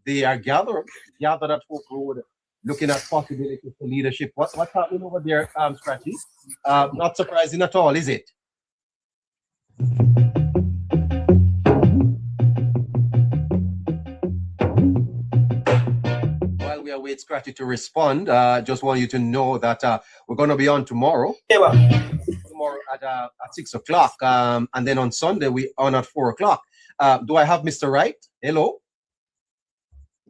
they are gathered at Hope Road, looking at possibilities for leadership. What's happening over there, Scratchy? Not surprising at all, is it? While we await Scratchy to respond, just want you to know that we're going to be on tomorrow. Tomorrow at 6 o'clock, and then on Sunday we on at 4 o'clock. Do I have Mr. Wright? Hello.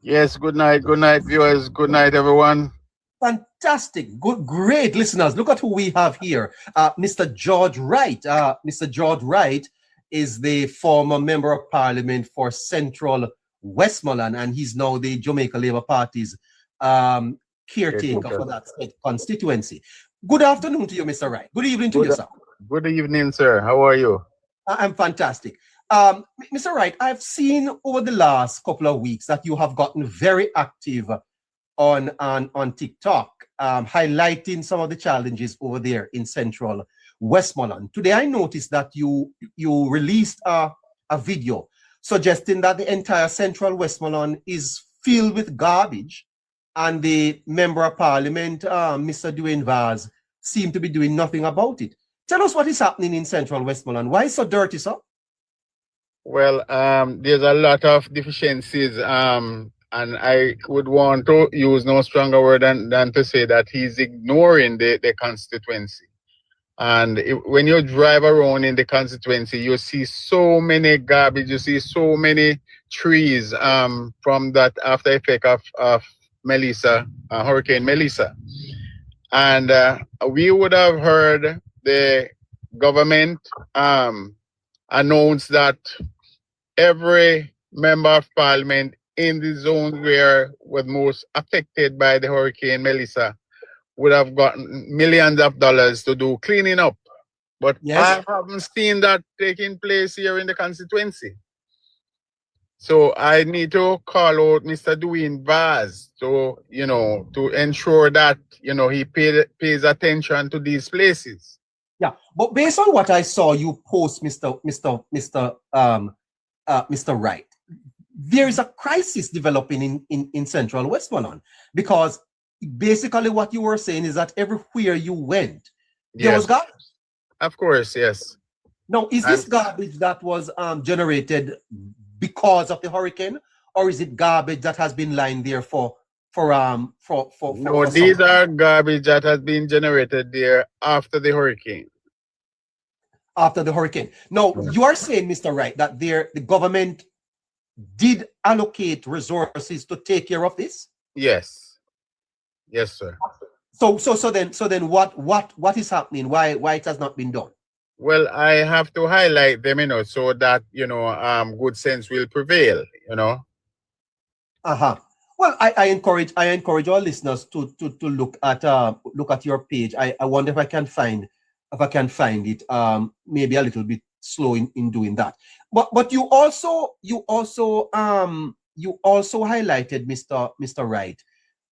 Yes. Good night, viewers. Good night, everyone. Fantastic, good, great listeners. Look at who we have here, Mr. George Wright. Mr. George Wright is the former member of Parliament for Central Westmoreland, and he's now the Jamaica Labour Party's caretaker for that constituency. Good afternoon to you, Mr. Wright. Good evening to you, sir. Good evening, sir. How are you? I'm fantastic. Mr. Wright, I've seen over the last couple of weeks that you have gotten very active on TikTok, highlighting some of the challenges over there in Central Westmoreland. Today, I noticed that you released a video suggesting that the entire Central Westmoreland is filled with garbage, and the Member of Parliament, Mr. Dwayne Vaz, seemed to be doing nothing about it. Tell us what is happening in Central Westmoreland. Why is it so dirty, sir? Well, there's a lot of deficiencies, and I would want to use no stronger word than to say that he's ignoring the constituency. And when you drive around in the constituency, you see so many garbage, you see so many trees from that after effect of Melissa, Hurricane Melissa. And we would have heard the government announce that every member of Parliament in the zone where was most affected by the Hurricane Melissa would have gotten millions of dollars to do cleaning up. But yes, I haven't seen that taking place here in the constituency. So I need to call out Mr. Dwayne Vaz to ensure that, he pays attention to these places. Yeah, but based on what I saw you post, Mr. Wright, there is a crisis developing in Central Westmoreland, because basically what you were saying is that everywhere you went, there was garbage. Of course, yes. Now, is this garbage that was generated because of the hurricane, or is it garbage that has been lying there for No, these are garbage that has been generated there after the hurricane. After the hurricane. Now, you are saying, Mr. Wright, that the government did allocate resources to take care of this? Yes. Yes, sir. So then what is happening? Why it has not been done? Well, I have to highlight them, so that good sense will prevail, Well, I encourage our listeners to look at your page. I wonder if I can find it. Maybe a little bit slow in doing that. But you also highlighted, Mr. Wright,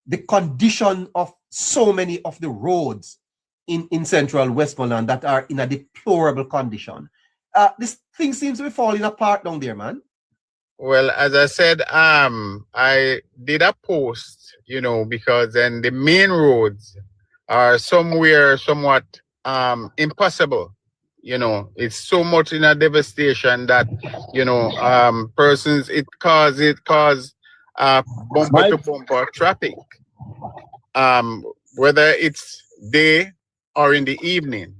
the condition of so many of the roads in Central Westmoreland that are in a deplorable condition. This thing seems to be falling apart down there, man. Well, as I said, I did a post, because then the main roads are somewhat impossible. It's so much in a devastation that persons it cause bumper to bumper traffic, whether it's day or in the evening,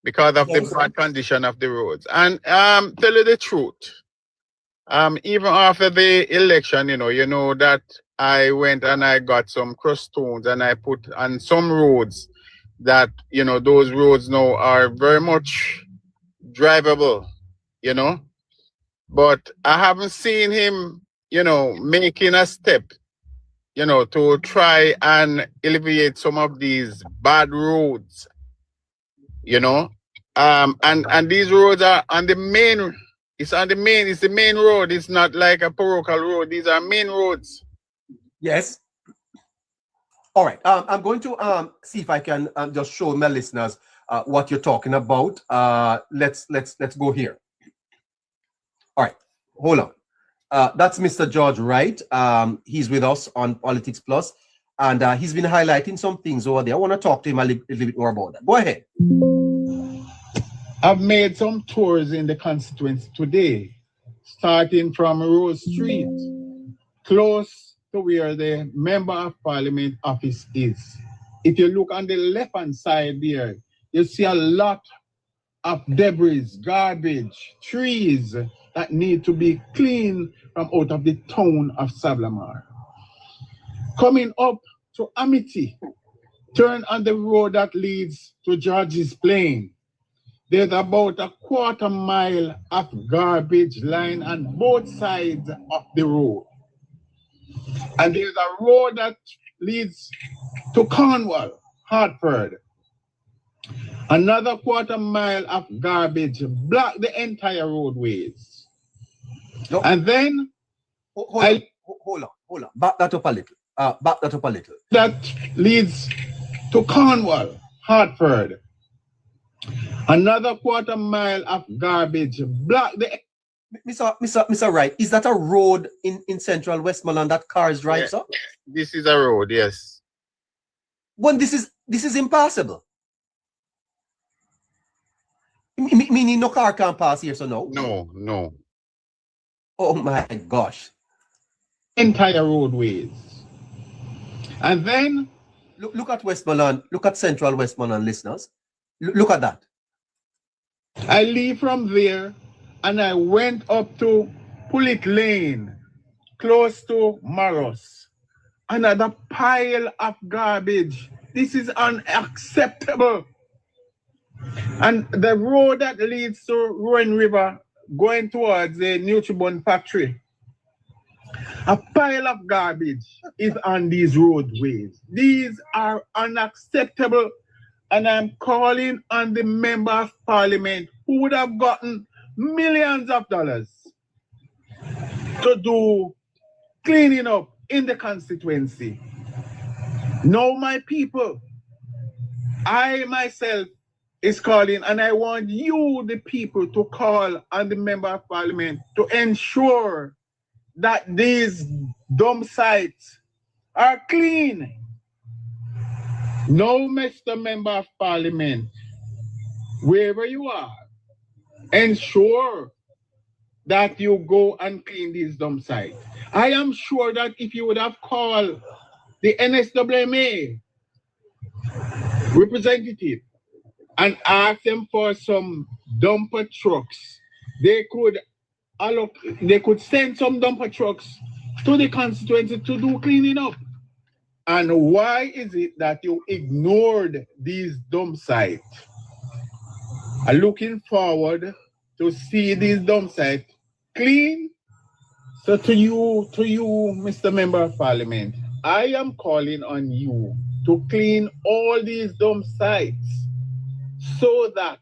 because of the bad condition of the roads. And tell you the truth, even after the election, that I went and I got some crushed stones and I put on some roads that, those roads now are very much drivable, but I haven't seen him, making a step, to try and alleviate some of these bad roads, and these roads are on the main. It's the main road. It's not like a parochial road. These are main roads. Yes. All right. I'm going to see if I can just show my listeners what you're talking about. Let's go here. All right. Hold That's Mr. George Wright. He's with us on Politics Plus, and he's been highlighting some things over there. I want to talk to him a little bit more about that. Go ahead. I've made some tours in the constituency today, starting from Rose Street, close to where the Member of Parliament office is. If you look on the left-hand side there, you see a lot of debris, garbage, trees that need to be cleaned from out of the town of Sablamar. Coming up to Amity, turn on the road that leads to George's Plain. There's about a quarter mile of garbage line on both sides of the road. And there's a road that leads to Cornwall, Hartford. Another quarter mile of garbage block the entire roadways. No. And then hold on. Back that up a little. That leads to Cornwall, Hartford. Another quarter mile of garbage block the. Mr. Wright, is that a road in central Westmoreland that cars drive up? This is a road, yes. Well, this is impossible. Meaning no car can pass here, so no? No. Oh my gosh. Entire roadways. And then look at Westmoreland, look at central Westmoreland, listeners. Look at that. I leave from there and I went up to Pullet Lane, close to Maros. Another pile of garbage. This is unacceptable. And the road that leads to Rowan River, going towards the Nutribun factory, a pile of garbage is on these roadways. These are unacceptable. And I'm calling on the Member of Parliament who would have gotten millions of dollars to do cleaning up in the constituency. Now, my people, I myself is calling, and I want you, the people, to call on the Member of Parliament to ensure that these dump sites are clean. No, Mr. Member of Parliament, wherever you are, ensure that you go and clean these dump sites. I am sure that if you would have called the NSWMA representative and asked them for some dumper trucks, they could send some dumper trucks to the constituency to do cleaning up. And why is it that you ignored these dump sites? I'm looking forward to see these dump sites clean. So to you, Mr. Member of Parliament, I am calling on you to clean all these dump sites so that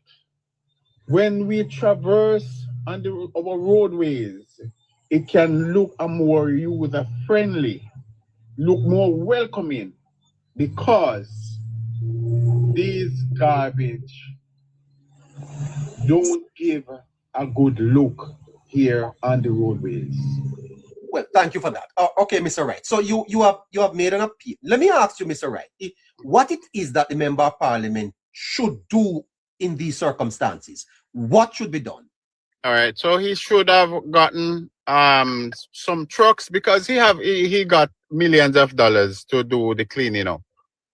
when we traverse on our roadways, it can look a more user-friendly, look more welcoming, because these garbage don't give a good look here on the roadways. Well, thank you for that. Okay, Mr. Wright. So you have made an appeal. Let me ask you, Mr. Wright, what it is that the Member of Parliament should do in these circumstances. What should be done? All right. So he should have gotten some trucks, because he got millions of dollars to do the cleaning up.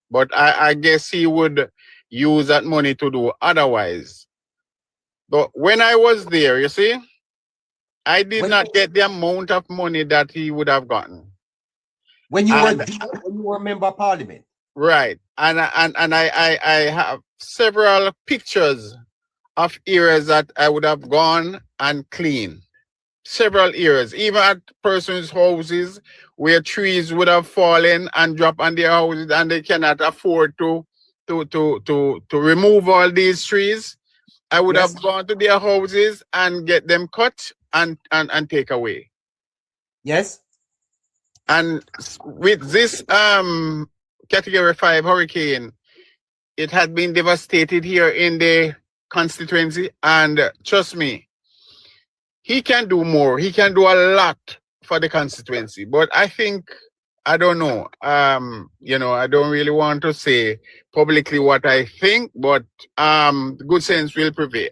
But I guess he would use that money to do otherwise. But when I was there, you see, I did not get the amount of money that he would have gotten. When you were a Member of Parliament. Right. And I have several pictures of areas that I would have gone and cleaned. Several areas, even at persons' houses where trees would have fallen and dropped on their houses, and they cannot afford to remove all these trees. I would have gone to their houses and get them cut and take away. Yes. And with this Category 5 hurricane, it had been devastated here in the constituency, and trust me, he can do more. He can do a lot for the constituency. But I think, I don't know. I don't really want to say publicly what I think, but good sense will prevail.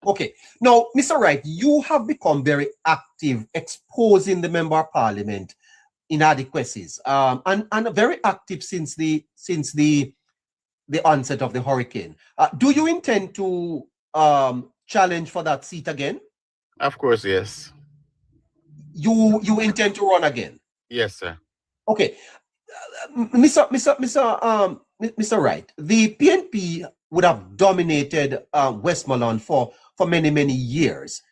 Okay. Now, Mr. Wright, you have become very active exposing the Member of Parliament inadequacies, and very active since the onset of the hurricane. Do you intend to challenge for that seat again? Of course, yes. You intend to run again? Yes, sir. Okay. Mr. Wright, the PNP would have dominated Westmoreland for many years.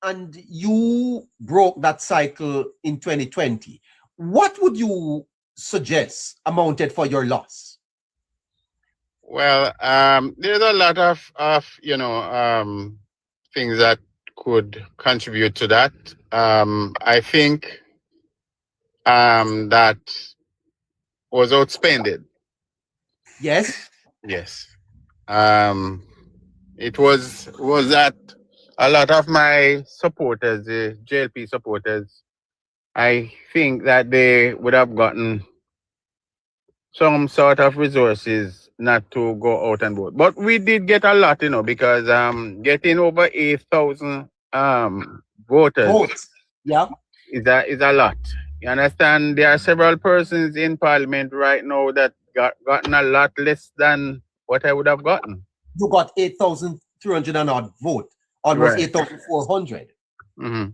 And you broke that cycle in 2020. What would you suggest amounted for your loss? Well, there's a lot of things that could contribute to that. I think that was outspended. Yes. Yes. It was that a lot of my supporters, the JLP supporters, I think that they would have gotten some sort of resources not to go out and vote. But we did get a lot, because getting over 8,000 voters Yeah. is a lot. You understand? There are several persons in Parliament right now that gotten a lot less than what I would have gotten. You got 8,300 and odd vote, almost Right. 8,400. Mm-hmm.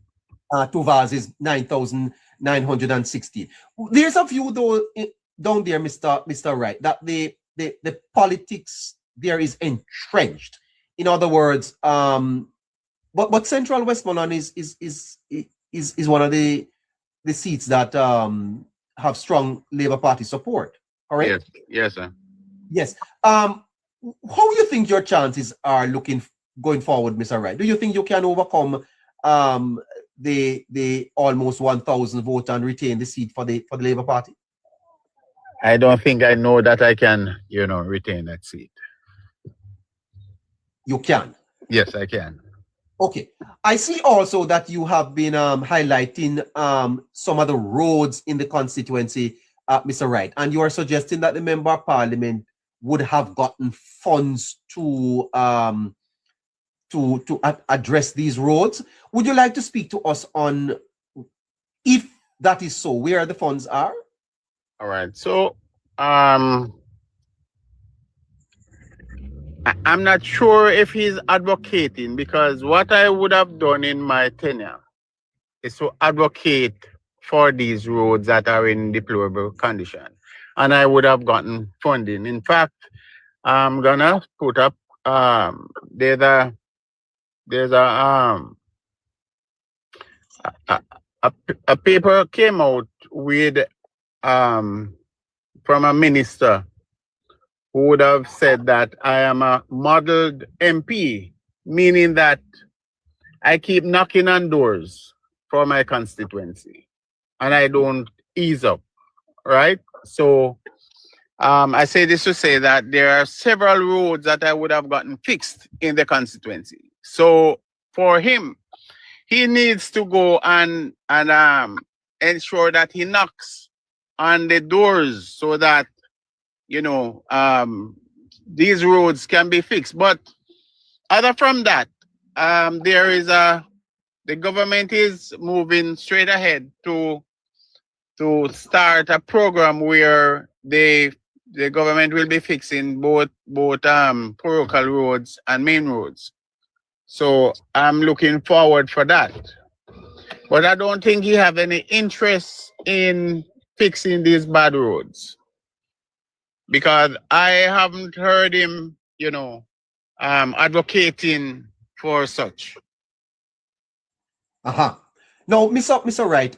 Tuvas is 9,960. There's a view though down there, Mr. Wright, that the politics there is entrenched. In other words, but Central Westmoreland is one of the seats that have strong Labour Party support. All right. Yes, sir. Yes. How do you think your chances are looking going forward, Mr. Wright? Do you think you can overcome the almost 1,000 vote and retain the seat for the Labour Party? I don't think I know that I can, retain that seat. You can? Yes, I can. Okay. I see also that you have been highlighting some of the roads in the constituency, Mr. Wright, and you are suggesting that the Member of Parliament would have gotten funds to address these roads. Would you like to speak to us on if that is so, where the funds are? All right. So I'm not sure if he's advocating, because what I would have done in my tenure is to advocate for these roads that are in deplorable condition, and I would have gotten funding. In fact, I'm gonna put up there's a paper came out with from a minister who would have said that I am a modeled MP, meaning that I keep knocking on doors for my constituency and I don't ease up, right? So I say this to say that there are several roads that I would have gotten fixed in the constituency. So for him, he needs to go and ensure that he knocks on the doors so that these roads can be fixed. But other from that, there is the government is moving straight ahead to start a program where the government will be fixing both parochial roads and main roads. So I'm looking forward for that. But I don't think he have any interest in fixing these bad roads, because I haven't heard him, advocating for such. Now, Mr. Wright,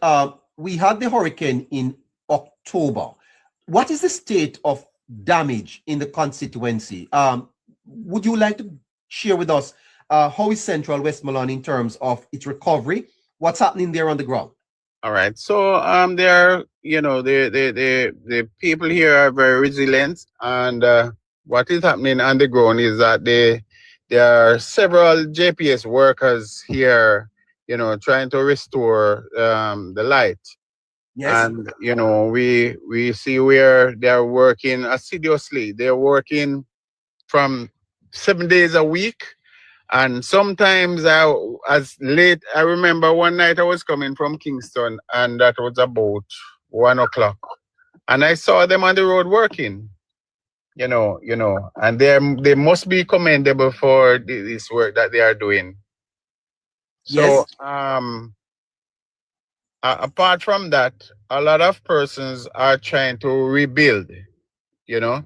we had the hurricane in October. What is the state of damage in the constituency? Would you like to share with us how is Central Westmoreland in terms of its recovery? What's happening there on the ground? All right. So there, the people here are very resilient, and what is happening on the ground is that there are several JPS workers here trying to restore the light. Yes. And we see where they're working assiduously. They're working from 7 days a week, and sometimes as late. I remember one night I was coming from Kingston, and that was about 1 o'clock, and I saw them on the road working. And they must be commendable for this work that they are doing. So, Yes. apart from that, a lot of persons are trying to rebuild, you know,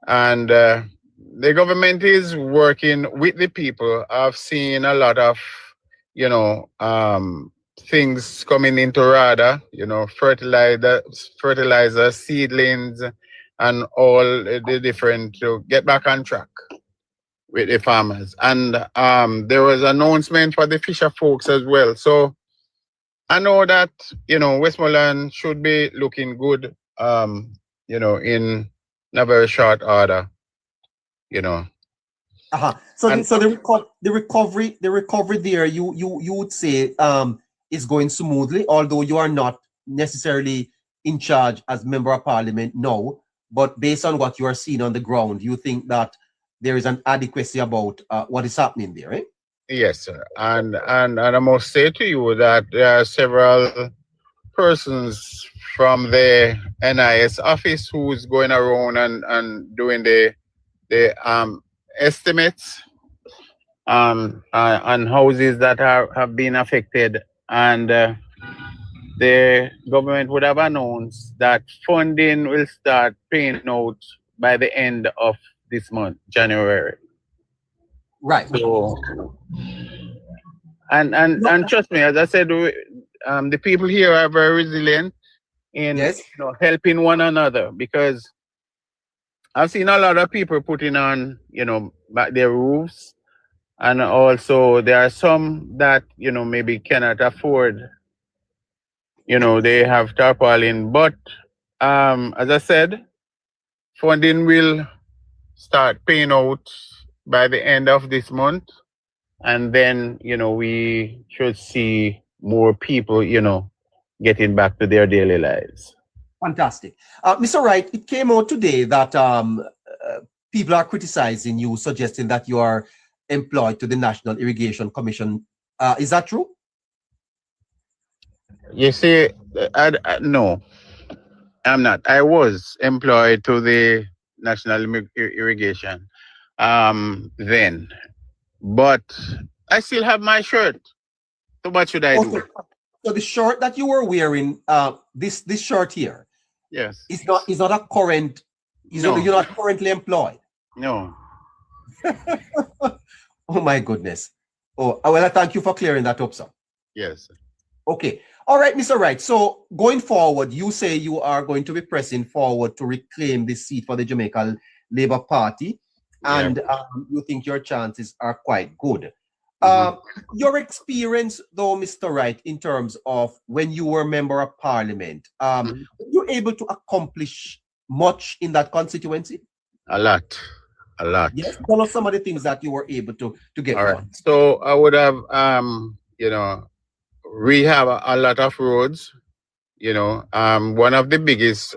and the government is working with the people. I've seen a lot of, you know, things coming into RADA, fertilizer, seedlings, and all the different to get back on track with the farmers. And there was announcement for the fisher folks as well. So I know that, Westmoreland should be looking good, in a very short order, you know. So And the recovery there, you would say is going smoothly, although you are not necessarily in charge as member of parliament now. But based on what you are seeing on the ground, you think that there is an adequacy about what is happening there, right? yes, sir. And I must say to you that there are several persons from the NIS office who's going around and doing the estimates on houses that have been affected, and the government would have announced that funding will start paying out by the end of this month, January. Right. So, and trust me, as I said, the people here are very resilient in Yes. helping one another, because I've seen a lot of people putting on back their roofs, and also there are some that maybe cannot afford. They have tarpaulin, but as I said, funding will start paying out by the end of this month, and then we should see more people getting back to their daily lives. Fantastic. Mr. Wright, it came out today that people are criticizing you, suggesting that you are employed to the National Irrigation Commission. Is that true? You see, no, I'm not. I was employed to the National Irrigation then, but I still have my shirt. So what should I do? Okay. So the shirt that you were wearing, this shirt here, Yes. is not a current. No. You're not currently employed. No. Oh my goodness. Oh well, I thank you for clearing that up, sir. Yes. Okay. All right, Mr. Wright. So going forward, you say you are going to be pressing forward to reclaim this seat for the Jamaica Labour Party, and you think your chances are quite good. Your experience, though, Mr. Wright, in terms of when you were member of parliament, were you able to accomplish much in that constituency? A lot. Yes. Tell us some of the things that you were able to get All right. done. So I would have rehab a lot of roads. One of the biggest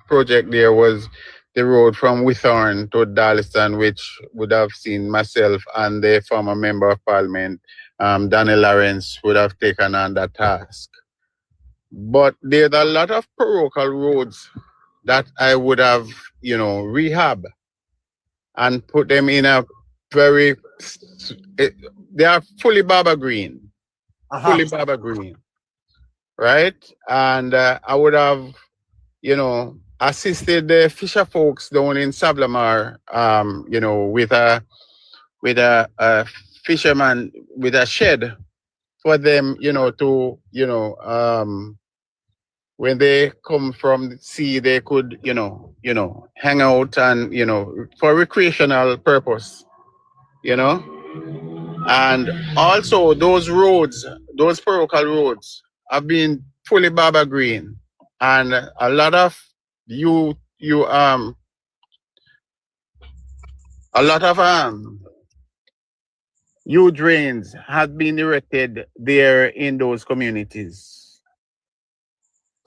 project there was the road from Withorn to Darlington, which would have seen myself and the former member of parliament, Danny Lawrence, would have taken on that task. But there's a lot of parochial roads that I would have, rehab and put them in a they are fully Baba Green. Fully Baba Green. Right? And I would have, assisted the fisher folks down in Sablamar, with a fisherman with a shed for them, when they come from the sea, they could, hang out and, for recreational purpose, And also those roads, those parochial roads have been fully Baba Green. And a lot of a lot of New drains have been erected there in those communities.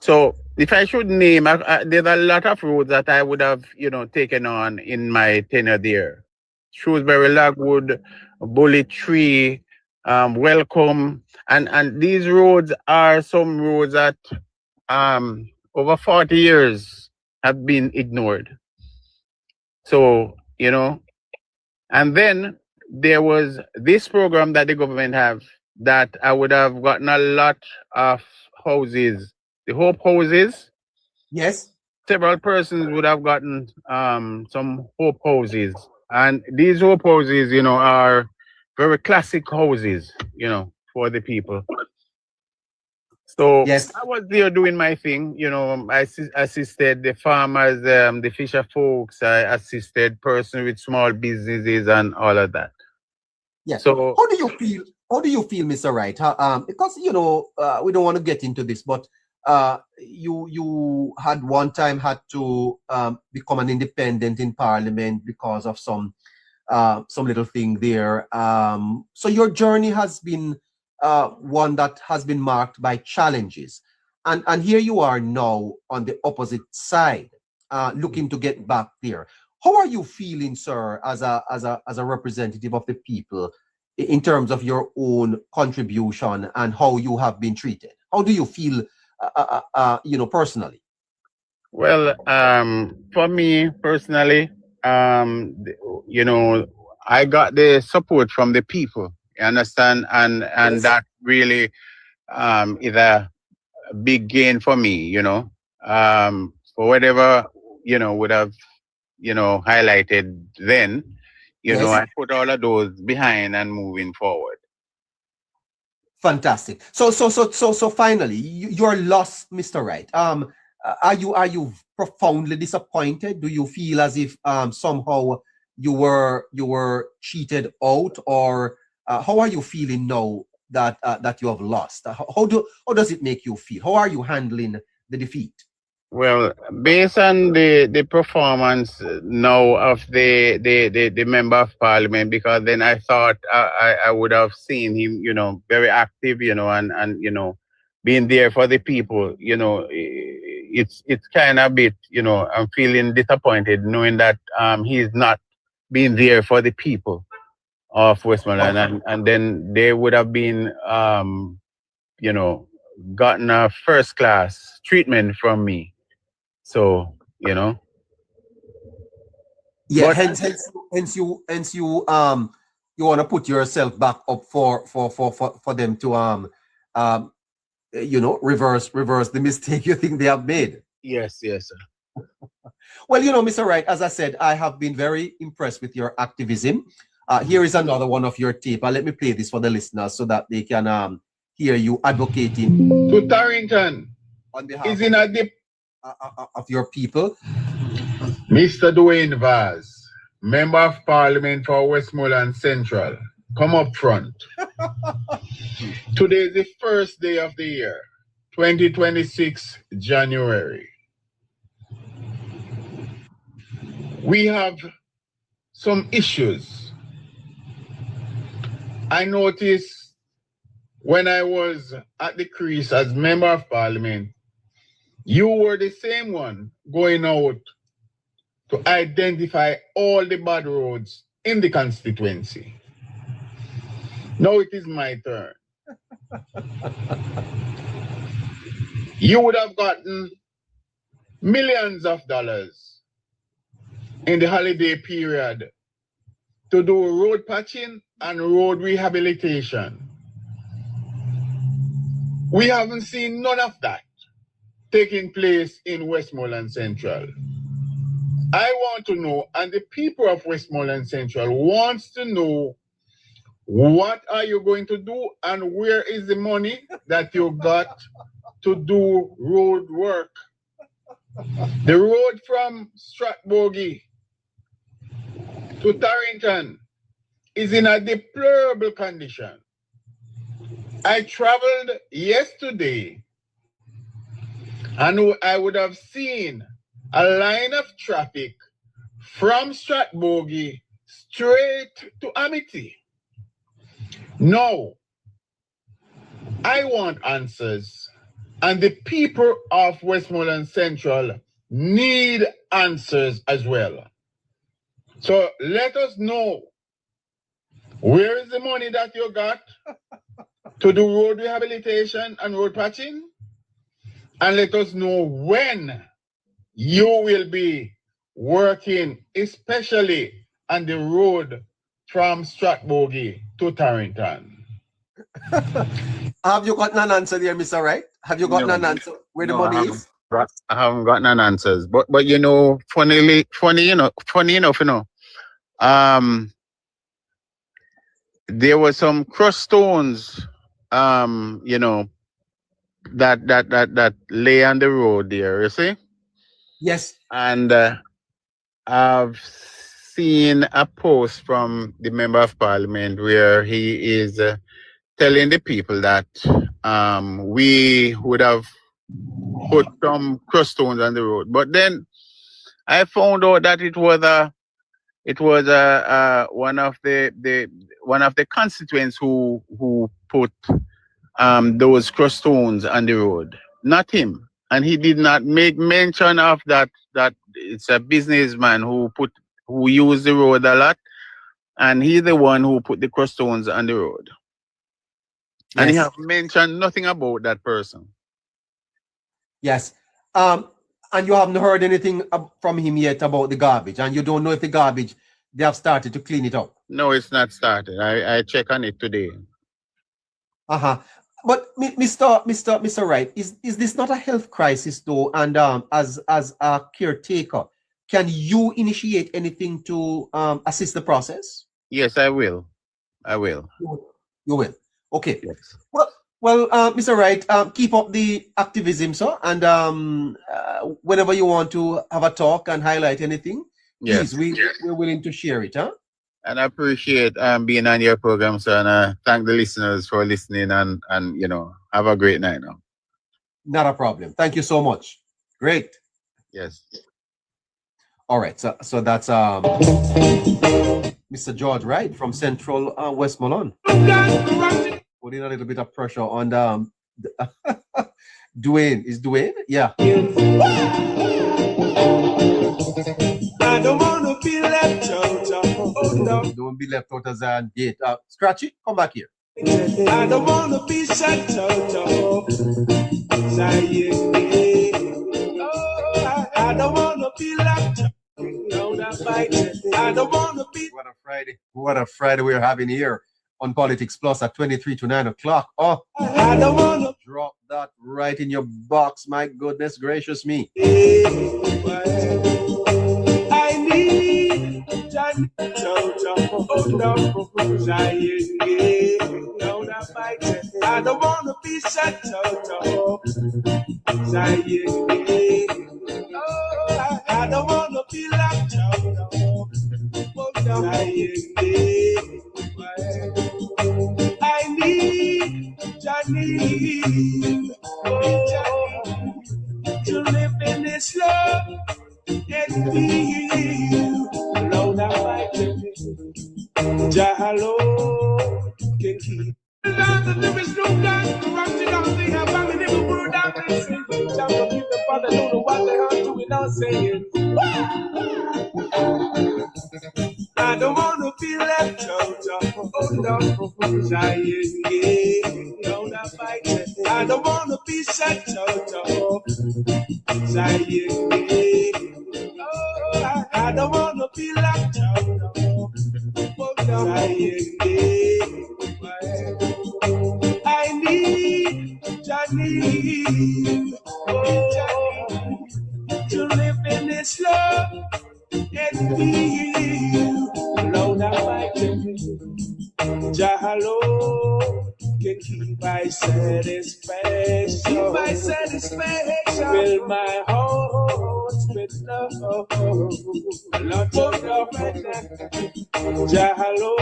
So if I should name, there's a lot of roads that I would have, taken on in my tenure there. Shrewsbury, Lagwood, Bullet Tree, Welcome, and these roads are some roads that over 40 years have been ignored. So, and then there was this program that the government have that I would have gotten a lot of houses, the Hope houses. Yes. Several persons would have gotten some Hope houses, and these Hope houses, are very classic houses, for the people. So Yes. I was there doing my thing, I assisted the farmers, the fisher folks, I assisted persons with small businesses and all of that. Yeah. So How do you feel? How do you feel, Mr. Wright? Because we don't want to get into this, but you had one time had to become an independent in Parliament because of some little thing there. So your journey has been one that has been marked by challenges, and here you are now on the opposite side, looking to get back there. How are you feeling, sir, as a representative of the people, in terms of your own contribution and how you have been treated? How do you feel, personally? well, for me personally, I got the support from the people. You understand, and Yes. that really is a big gain for me. For whatever would have highlighted then. Yes. I put all of those behind and moving forward. Fantastic. So finally, your loss, Mr. Wright. Are you profoundly disappointed? Do you feel as if somehow you were cheated out, or how are you feeling now that you have lost? How does it make you feel? How are you handling the defeat? Well, based on the performance now of the member of parliament, because then I thought I would have seen him, very active, and being there for the people, it's kind of a bit, I'm feeling disappointed knowing that he's not being there for the people of Westmoreland, Okay. and then they would have been, you know, gotten a first class treatment from me. So, Yeah. but Hence you want to put yourself back up for them to um reverse the mistake you think they have made. yes, yes, sir. Well, Mr. Wright, as I said, I have been very impressed with your activism. Here is another one of your tape. Let me play this for the listeners so that they can hear you advocating To Tarrington on behalf is in a dip. of your people. Mr. Dwayne Vaz, Member of Parliament for Westmoreland Central, come up front. Today is the first day of the year, 2026 January. We have some issues. I noticed when I was at the crease as Member of Parliament, you were the same one going out to identify all the bad roads in the constituency. Now it is my turn. You would have gotten millions of dollars in the holiday period to do road patching and road rehabilitation. We haven't seen none of that taking place in Westmoreland Central. I want to know, and the people of Westmoreland Central wants to know, what are you going to do and where is the money that you got to do road work? The road from Stratbogie to Tarrington is in a deplorable condition. I traveled yesterday and I would have seen a line of traffic from Stratbogie straight to Amity. No, I want answers. And the people of Westmoreland Central need answers as well. So let us know, where is the money that you got to do road rehabilitation and road patching? And let us know when you will be working, especially on the road from Stratbogie to Tarrington. Have you gotten an answer there, Mr. Wright? Have you gotten an answer where the money is? I haven't gotten an answers. But you know, funny enough, there were some crushed stones, that lay on the road there, you see? Yes. And I've seen a post from the Member of Parliament where he is telling the people that we would have put some crushed stones on the road. But then I found out that it was one of the constituents who put those crushed stones on the road, not him. And he did not make mention of that it's a businessman who used the road a lot, and he's the one who put the crushed stones on the road. Yes. And he have mentioned nothing about that person. Yes. And you haven't heard anything from him yet about the garbage, and you don't know if the garbage, they have started to clean it up. No, it's not started. I check on it today. But Mr. Wright, is this not a health crisis though? And as a caretaker, can you initiate anything to assist the process? Yes, I will. You will. Okay. Yes. Well, Mr. Wright, keep up the activism, sir. And whenever you want to have a talk and highlight anything, please, we're willing to share it, huh? And I appreciate being on your program, sir. And thank the listeners for listening, and have a great night now. Not a problem. Thank you so much. Great. Yes. All right. So that's Mr. George Wright from Central Westmoreland. Putting a little bit of pressure on Dwayne. Is Dwayne? Yeah. I don't want to be left out. Don't be left out as a date. Scratchy, come back here. I don't want to be shut out. I don't want to be left out. I don't want to be. What a Friday we're having here on Politics Plus at 23 to 9 o'clock. Oh, I don't want to drop that right in your box. My goodness gracious me. I need Johnny Jojo. I don't want to be shut out. I don't want to be locked out. I need Johnny, to live in this love and feel alone. I Jahalo can keep. There is no God corrupted on the family never put down this sin. Jump up, keep the father, don't know what they are doing, not saying. I don't want to be left out. Oh no, I don't want to be shut out. I don't want to be left out. I need Johnny, to live in this love and feel alone. I Jahalo can keep my satisfaction. Keep my satisfaction. Fill my heart with love. Lot of love. Jahalo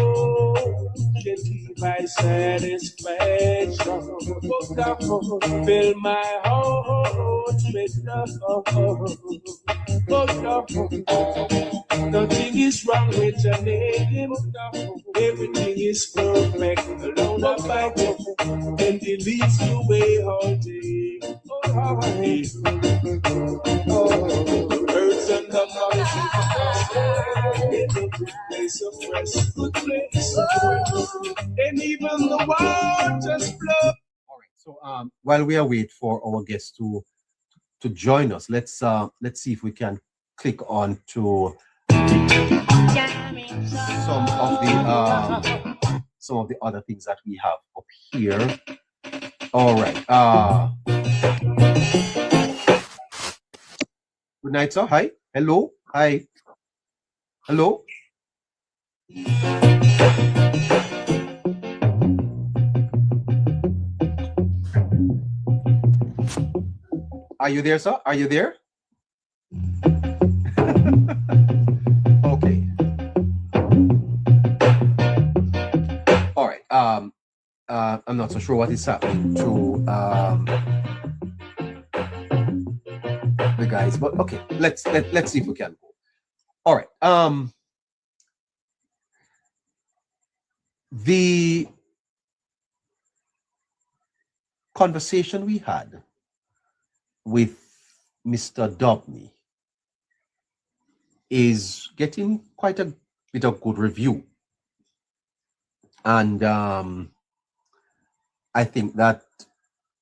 can keep my satisfaction. Fill my heart with love. Nothing is wrong with your name. Everything is perfect. Along the Bible, and it leads the way all day. The birds and the monkeys in a good place of rest, good place of rest, and even the waters flow. All right. So while we await for our guests to join us, let's see if we can click on to some of the other things that we have up here. All right. Good night, sir. Hi. Hello. Hi. Hello. Are you there, sir? Are you there? Okay. All right. I'm not so sure what is happening to the guys, but okay. Let's see if we can go. All right. The conversation we had with Mr. Dobney is getting quite a bit of good review. And I think that